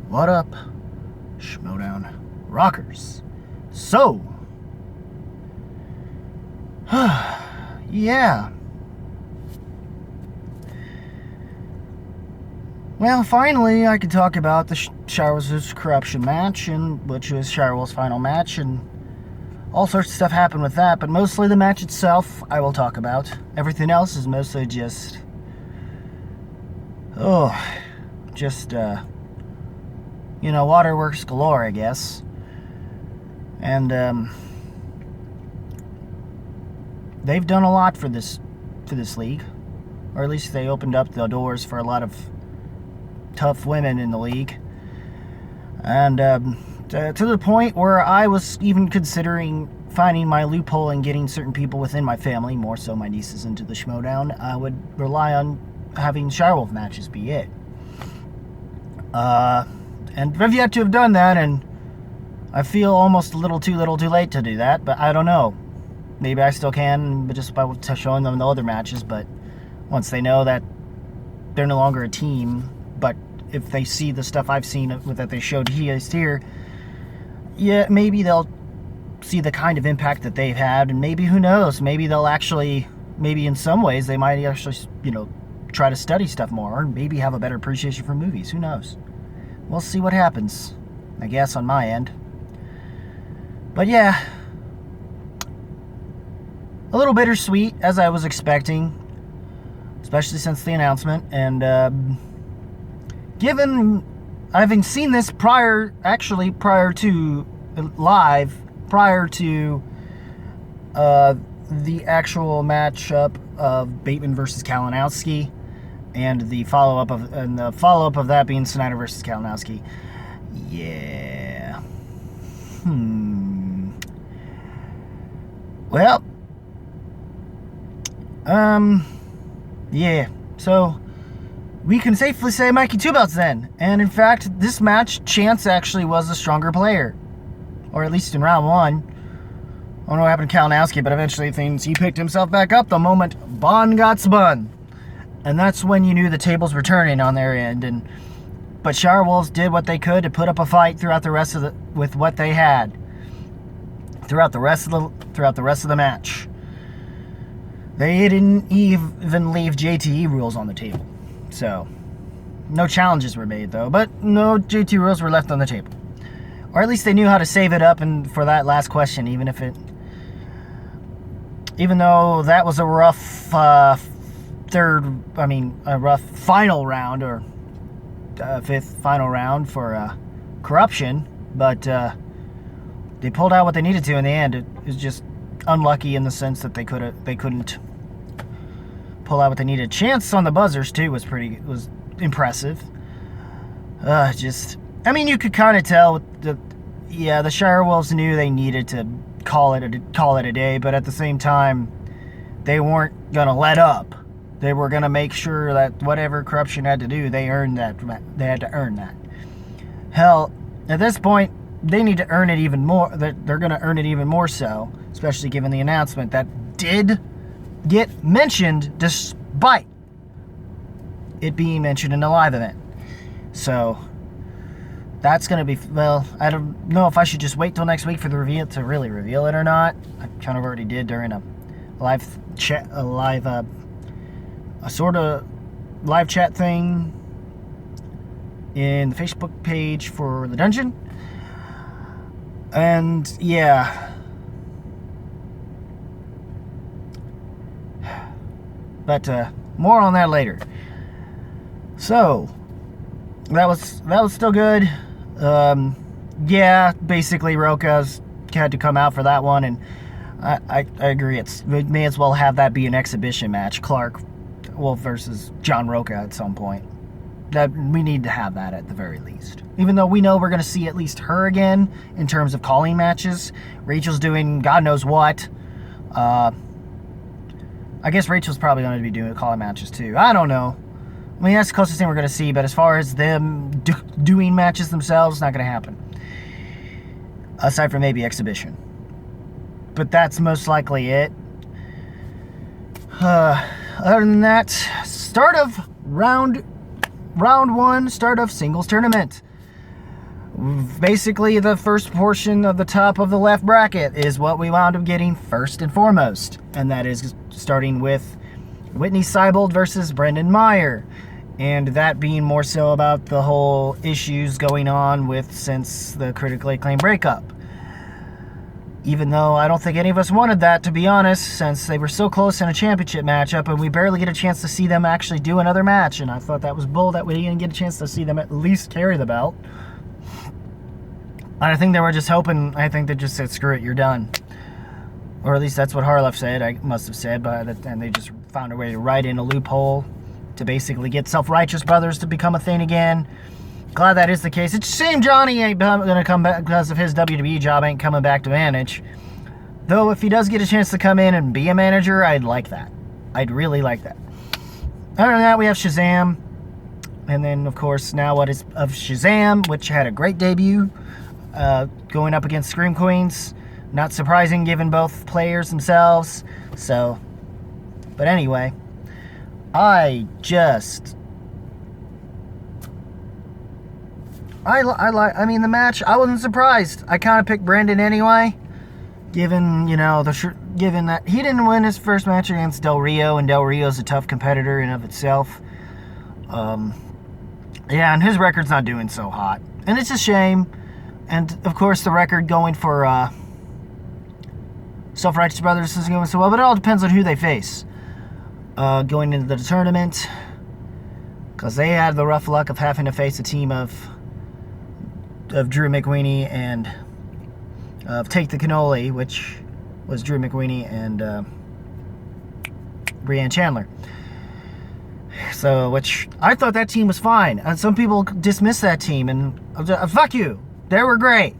What up, Schmoedown rockers? So, yeah. Well, finally, I can talk about the Shirewolves Korruption match, which was Shirewolves' final match, and all sorts of stuff happened with that. But mostly the match itself, I will talk about. Everything else is mostly just, waterworks galore, I guess. And they've done a lot for this league, or at least they opened up the doors for a lot of tough women in the league, and to the point where I was even considering finding my loophole and getting certain people within my family, more so my nieces, into the Schmoedown. I would rely on having Shirewolf matches be it. And I've yet to have done that, and I feel almost a little too late to do that, but I don't know. Maybe I still can, just by showing them the other matches, but once they know that they're no longer a team, but if they see the stuff I've seen that they showed here, yeah, maybe they'll see the kind of impact that they've had, and maybe, who knows, maybe they'll actually, maybe in some ways, they might actually, try to study stuff more, and maybe have a better appreciation for movies. Who knows? We'll see what happens, I guess, on my end. But yeah, a little bittersweet, as I was expecting, especially since the announcement, and given having seen this prior to the actual matchup of Bateman versus Kalinowski, and the follow-up of that being Snyder versus Kalinowski. Yeah. Well, yeah. So we can safely say Mikey Two Belts then. And in fact, this match, Chance actually was the stronger player. Or at least in round one. I don't know what happened to Kalinowski, but eventually he picked himself back up the moment Bond got spun. And that's when you knew the tables were turning on their end. But Shirewolves did what they could to put up a fight throughout the rest of with what they had. Throughout the rest of the match. They didn't even leave JTE rules on the table. So, no challenges were made, though, but no JT rules were left on the table. Or at least they knew how to save it up and for that last question, even though that was a rough a rough final round, or fifth final round for Korruption, but they pulled out what they needed to in the end. It was just unlucky in the sense that they couldn't pull out what they needed. Chance on the buzzers too was impressive. You could kind of tell the Shirewolves knew they needed to call it a day, but at the same time, they weren't gonna let up. They were gonna make sure that whatever Korruption had to do, they earned that. They had to earn that. Hell, at this point, they need to earn it even more. They're gonna earn it even more so, especially given the announcement that did get mentioned despite it being mentioned in a live event. So that's going to be, well, I don't know if I should just wait till next week for the reveal to really reveal it or not. I kind of already did during a live chat, a sort of live chat thing in the Facebook page for the dungeon. And yeah, but more on that later. So that was still good. Yeah, basically Roka's had to come out for that one, and I agree. We may as well have that be an exhibition match, Clark Wolf versus John Roka at some point. That we need to have that at the very least. Even though we know we're going to see at least her again in terms of calling matches. Rachel's doing God knows what. I guess Rachel's probably going to be calling matches too. I don't know. I mean, that's the closest thing we're going to see, but as far as them doing matches themselves, not going to happen. Aside from maybe exhibition. But that's most likely it. Other than that, start of round round one, start of singles tournament. Basically, the first portion of the top of the left bracket is what we wound up getting first and foremost. And that is starting with Whitney Seibold versus Brendan Meyer. And that being more so about the whole issues going on with since the critically acclaimed breakup. Even though I don't think any of us wanted that, to be honest, since they were so close in a championship matchup and we barely get a chance to see them actually do another match. And I thought that was bull that we didn't get a chance to see them at least carry the belt. And I think they were just hoping, I think they just said, screw it, you're done. Or at least that's what Harloff said, I must have said, and they just found a way to write in a loophole to basically get Self-Righteous Brothers to become a thing again. Glad that is the case. It's a shame Johnny ain't going to come back because of his WWE job ain't coming back to manage. Though if he does get a chance to come in and be a manager, I'd like that. I'd really like that. Other than that, we have Shazam. And then, of course, now what is of Shazam, which had a great debut, going up against Scream Queens. Not surprising given both players themselves. So, but anyway, I mean, the match, I wasn't surprised. I kind of picked Brandon anyway, given, you know, given that he didn't win his first match against Del Rio, and Del Rio's a tough competitor in of itself. Yeah, and his record's not doing so hot. And it's a shame. And, of course, the record going for Self-Righteous Brothers isn't going so well, but it all depends on who they face going into the tournament, because they had the rough luck of having to face a team of Drew McWeeny and Take the Cannoli, which was Drew McWeeny and Breanne Chandler. So, which I thought that team was fine. And some people dismiss that team, and fuck you. They were great.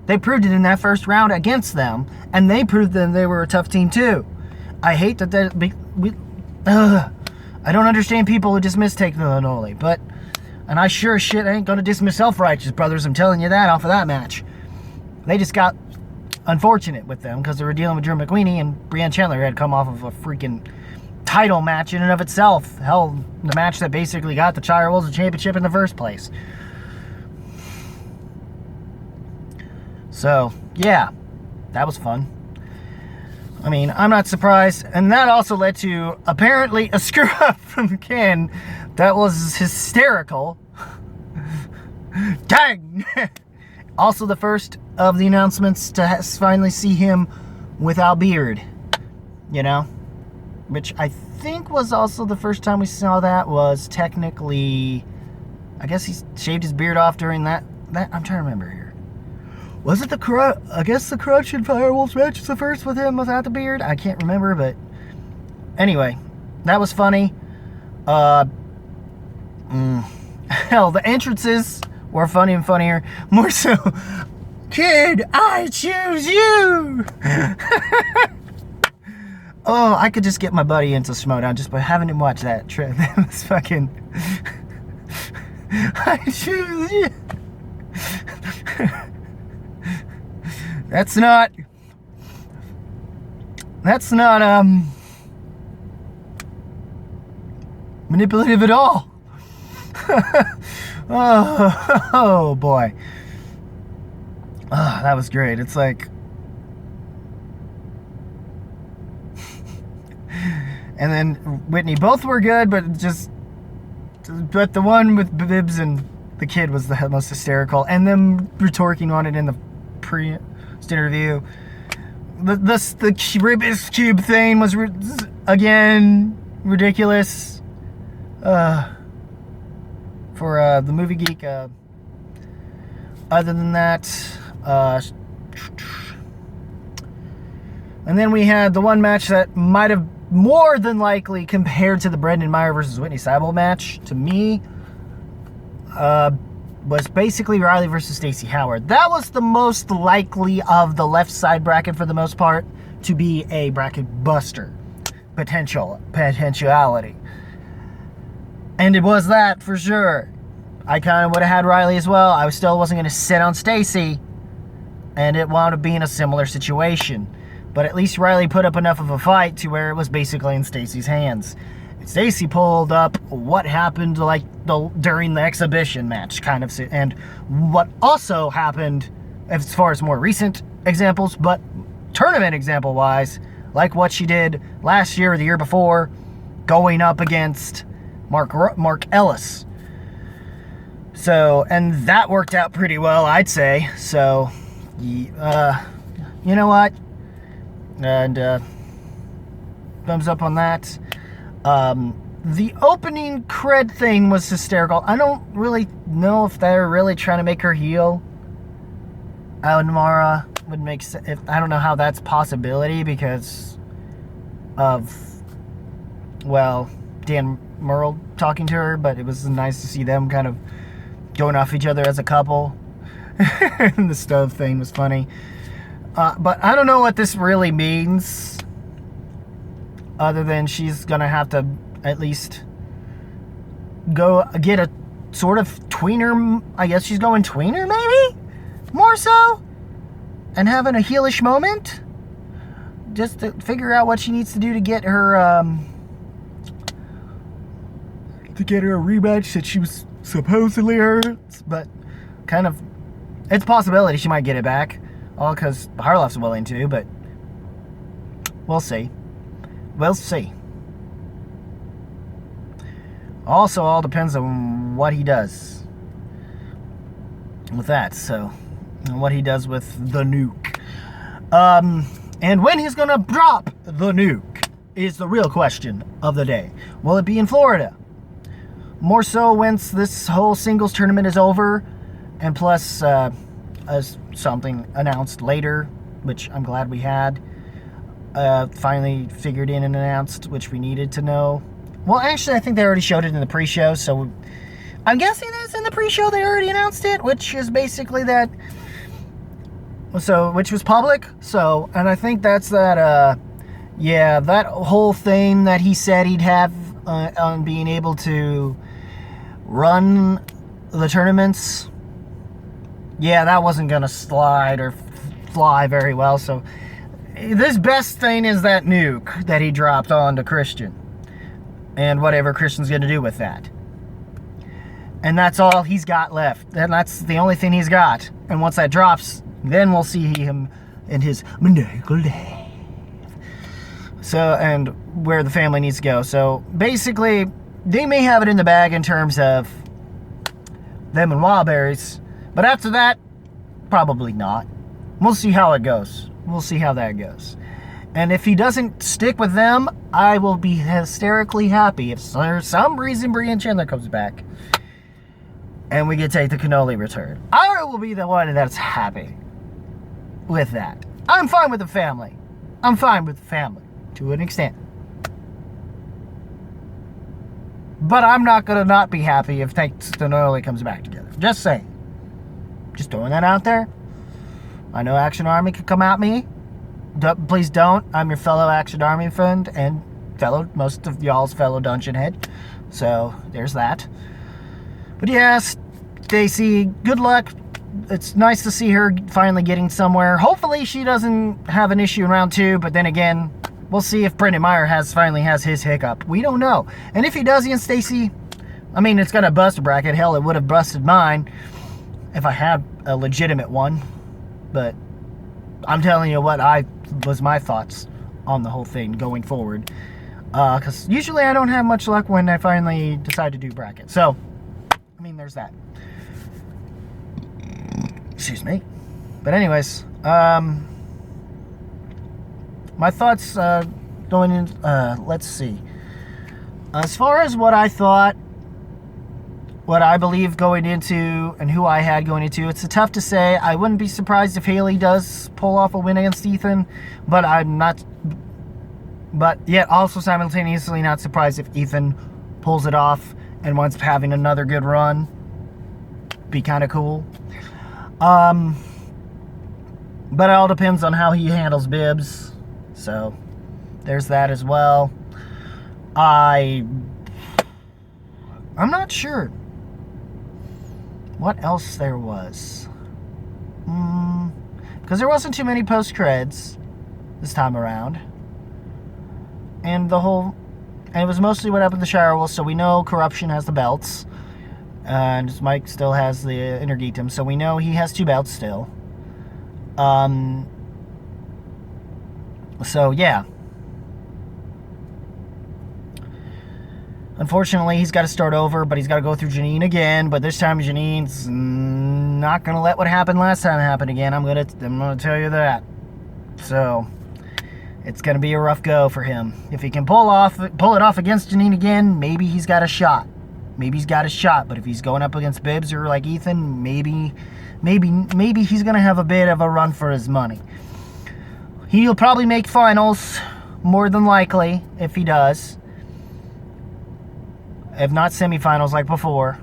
They proved it in that first round against them, and they proved that they were a tough team too. I hate that I don't understand people who dismiss Take the Cannoli, but, and I sure as shit ain't gonna dismiss Self-Righteous Brothers, I'm telling you that off of that match. They just got unfortunate with them because they were dealing with Drew McWeeny, and Breanne Chandler had come off of a freaking title match in and of itself. Hell, the match that basically got the Shirewolves the championship in the first place. So, yeah, that was fun. I mean, I'm not surprised. And that also led to, apparently, a screw-up from Ken that was hysterical. Dang! Also the first of the announcements to finally see him without beard. You know? Which I think was also the first time we saw that was technically... I guess he shaved his beard off during that I'm trying to remember here. Was it I guess the Korruption Firewolves match is the first with him without the beard? I can't remember, but... Anyway, that was funny. Hell, the entrances were funny and funnier. More so, kid, I choose you! Oh, I could just get my buddy into Schmoedown just by having him watch that trip. That was fucking... I choose you! That's not manipulative at all. Oh boy. Oh, that was great. It's like, and then Whitney, both were good, but the one with Bibbs and the kid was the most hysterical, and them retorting on it in the interview. The Rubik's Cube thing was again ridiculous. For the Movie Geek. Other than that, and then we had the one match that might have more than likely compared to the Brendan Meyer versus Whitney Seibold match to me. Was basically Riley versus Stacey Howard. That was the most likely of the left side bracket for the most part to be a bracket buster potentiality. And it was that for sure. I kind of would have had Riley as well. I still wasn't going to sit on Stacey, and it wound up being a similar situation. But at least Riley put up enough of a fight to where it was basically in Stacey's hands. Stacy pulled up what happened like during the exhibition match, kind of, and what also happened as far as more recent examples, but tournament example wise, like what she did last year or the year before, going up against Mark Ellis. So, and that worked out pretty well, I'd say. So, you know what? And thumbs up on that. The opening cred thing was hysterical. I don't really know if they're really trying to make her heel. Mara would make sense. I don't know how that's a possibility because of, well, Dan Murrell talking to her, but it was nice to see them kind of going off each other as a couple. And the stove thing was funny. But I don't know what this really means, other than she's going to have to at least go get a sort of tweener. I guess she's going tweener, maybe? More so? And having a heelish moment? Just to figure out what she needs to do to get her, a rematch that she was supposedly hurt. But kind of, it's a possibility she might get it back. All because Harloff's willing to, but we'll see. We'll see. Also, all depends on what he does with that, so, and what he does with the nuke. And when he's gonna drop the nuke is the real question of the day. Will it be in Florida? More so once this whole singles tournament is over, and plus, as something announced later, which I'm glad we had, finally figured in and announced, which we needed to know. Well, actually, I think they already showed it in the pre-show, so I'm guessing that's in the pre-show they already announced it, which is basically that, so, which was public, so, and I think that's that, yeah, that whole thing that he said he'd have on being able to run the tournaments, yeah, that wasn't going to slide or fly very well, so this best thing is that nuke that he dropped onto Christian. And whatever Christian's going to do with that. And that's all he's got left. And that's the only thing he's got. And once that drops, then we'll see him in his maniacal day. So, and where the family needs to go. So, basically, they may have it in the bag in terms of them and Wildberries. But after that, probably not. We'll see how it goes. We'll see how that goes. And if he doesn't stick with them, I will be hysterically happy if for some reason Brian Chandler comes back and we get to take the cannoli return. I will be the one that's happy with that. I'm fine with the family. I'm fine with the family to an extent. But I'm not going to not be happy if Take the Cannoli comes back together. Just saying. Just throwing that out there. I know Action Army could come at me. Please don't. I'm your fellow Action Army friend and most of y'all's fellow Dungeon Head. So, there's that. But yes, Stacy, good luck. It's nice to see her finally getting somewhere. Hopefully she doesn't have an issue in round 2, but then again, we'll see if Brendan Meyer finally has his hiccup. We don't know. And if he does against Stacy, I mean, it's gonna bust a bracket. Hell, it would have busted mine if I had a legitimate one. But I'm telling you what was my thoughts on the whole thing going forward. Because usually I don't have much luck when I finally decide to do brackets. So, I mean, there's that. Excuse me. But anyways, my thoughts going in, let's see. As far as what I thought, what I believe going into, and who I had going into, it's tough to say. I wouldn't be surprised if Haley does pull off a win against Ethan, but I'm not, but yet also simultaneously not surprised if Ethan pulls it off and winds up having another good run. Be kind of cool. But it all depends on how he handles Bibbs, so there's that as well. I'm not sure what else there was. Because there wasn't too many post-creds this time around. And the whole And it was mostly what happened to the Shirewolves, so we know Korruption has the belts. And Mike still has the Intergeekdom, so we know he has 2 belts still. So, yeah. Unfortunately, he's got to start over, but he's got to go through Janine again. But this time, Janine's not going to let what happened last time happen again. I'm gonna tell you that. So, it's going to be a rough go for him. If he can pull it off against Janine again, maybe he's got a shot. Maybe he's got a shot. But if he's going up against Bibbs or like Ethan, maybe he's going to have a bit of a run for his money. He'll probably make finals, more than likely, if he does. If not semifinals like before,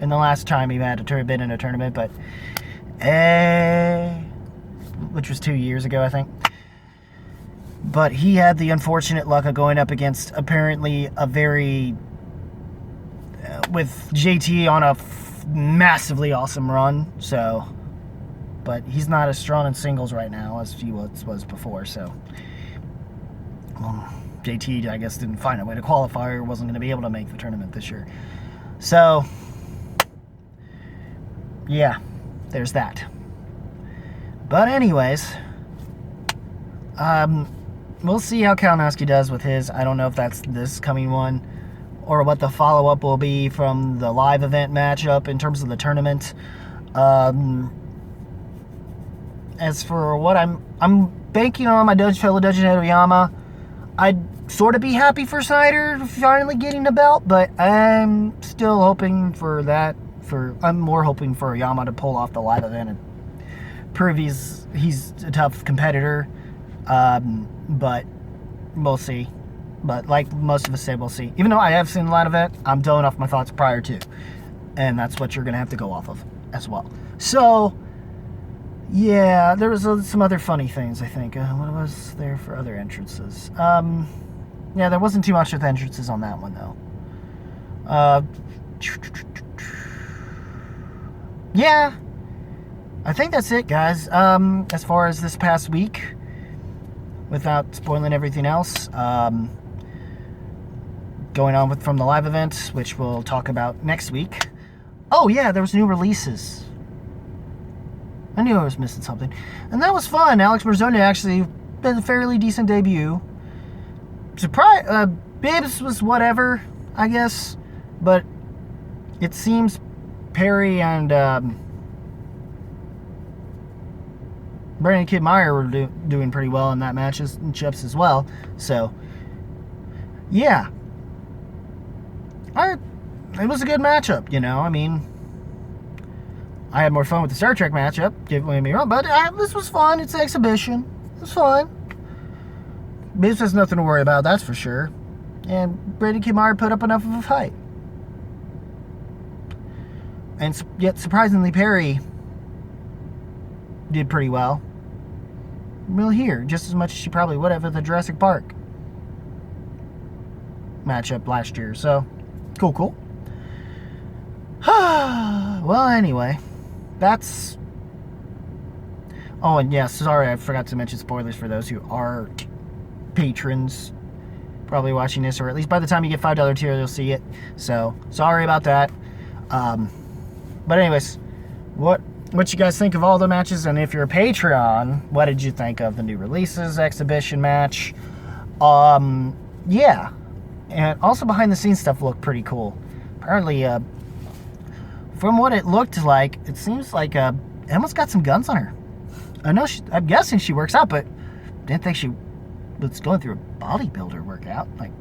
in the last time he had been in a tournament, but which was 2 years ago, I think. But he had the unfortunate luck of going up against apparently a very with JT on a massively awesome run. So, but he's not as strong in singles right now as he was before. So. JT, I guess, didn't find a way to qualify or wasn't going to be able to make the tournament this year. So, yeah, there's that. But anyways, we'll see how Kalinowski does with his. I don't know if that's this coming one or what the follow-up will be from the live event matchup in terms of the tournament. As for what I'm banking on my fellow Dujin Oyama, I'd sort of be happy for Snyder finally getting the belt, but I'm still hoping for that. I'm more hoping for Oyama to pull off the live event and prove he's a tough competitor. But we'll see. But like most of us say, we'll see. Even though I have seen the live event, I'm going off my thoughts prior to, and that's what you're going to have to go off of as well. So, yeah, there was some other funny things, I think. What was there for other entrances? Yeah, there wasn't too much with entrances on that one, though. Yeah, I think that's it, guys. As far as this past week, without spoiling everything else, going on from the live event, which we'll talk about next week. Oh, yeah, there was new releases. I knew I was missing something. And that was fun. Alex Marzoni actually did a fairly decent debut. Bibbs was whatever, I guess. But it seems Perry and Brandon Kid Meyer were doing pretty well in that matchups as well. So, yeah. It was a good matchup, you know. I mean, I had more fun with the Star Trek matchup, don't get me wrong, but this was fun. It's an exhibition. It was fun. Bibbs has nothing to worry about, that's for sure. And Brady Kimmerer put up enough of a fight. And yet, surprisingly, Perry did pretty well. Well, here, just as much as she probably would have at the Jurassic Park matchup last year. So, cool. Well, anyway. That's... Oh, and yes, sorry, I forgot to mention spoilers for those who are patrons probably watching this, or at least by the time you get $5 tier, you'll see it. So, sorry about that. But anyways, what you guys think of all the matches? And if you're a Patreon, what did you think of the new releases, exhibition match? Yeah. And also behind the scenes stuff looked pretty cool. Apparently, from what it looked like, it seems like Emma's got some guns on her. I know I'm guessing she works out, but didn't think she was going through a bodybuilder workout. Like,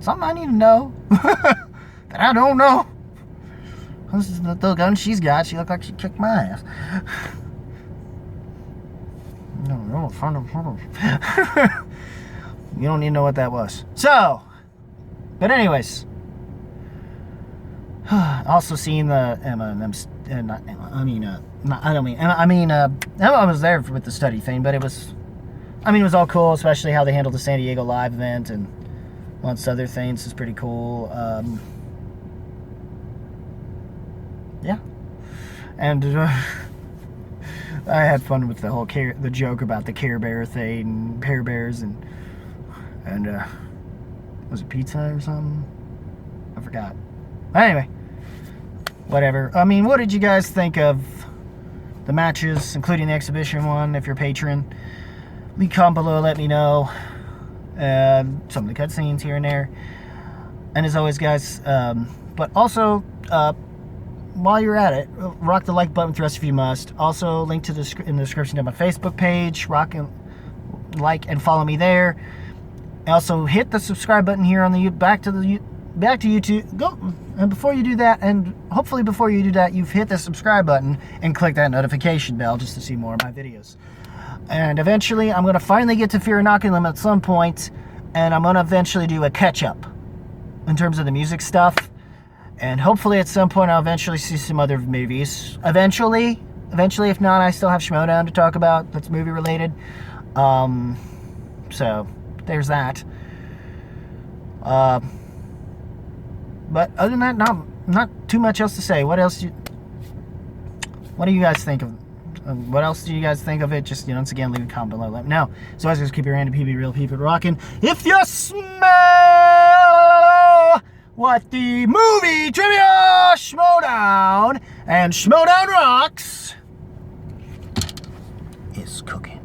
something I need to know that I don't know. This is the gun she's got. She looked like she kicked my ass. No, you don't need to know what that was. So, but anyways, also seeing the Emma and them. Not Emma. Emma was there with the study thing, but it was all cool, especially how they handled the San Diego live event and lots of other things is pretty cool. Yeah, and I had fun with the whole the joke about the Care Bear thing, and Care Bears, and Was it pizza or something? I forgot. Anyway, whatever. I mean, what did you guys think of the matches, including the exhibition one? If you're a patron, leave a comment below, let me know. Some of the cutscenes here and there. And as always, guys, but also, while you're at it, rock the like button with the rest if you must. Also, link to in the description of my Facebook page. Rock and like and follow me there. Also, hit the subscribe button here on the back to YouTube. Go, and before you do that, and hopefully before you do that, you've hit the subscribe button and click that notification bell just to see more of my videos. And eventually, I'm going to finally get to Fear Inoculum at some point, and I'm going to eventually do a catch-up in terms of the music stuff. And hopefully at some point, I'll eventually see some other movies. Eventually, if not, I still have Schmoedown to talk about that's movie-related. So, there's that. But other than that, not too much else to say. What do you guys think of? What else do you guys think of it? Just, once again, leave a comment below. Let me know. So, as always, keep your random PB real, keep it rocking. If you smell what the movie trivia Schmoedown and Schmoedown Rocks is cooking.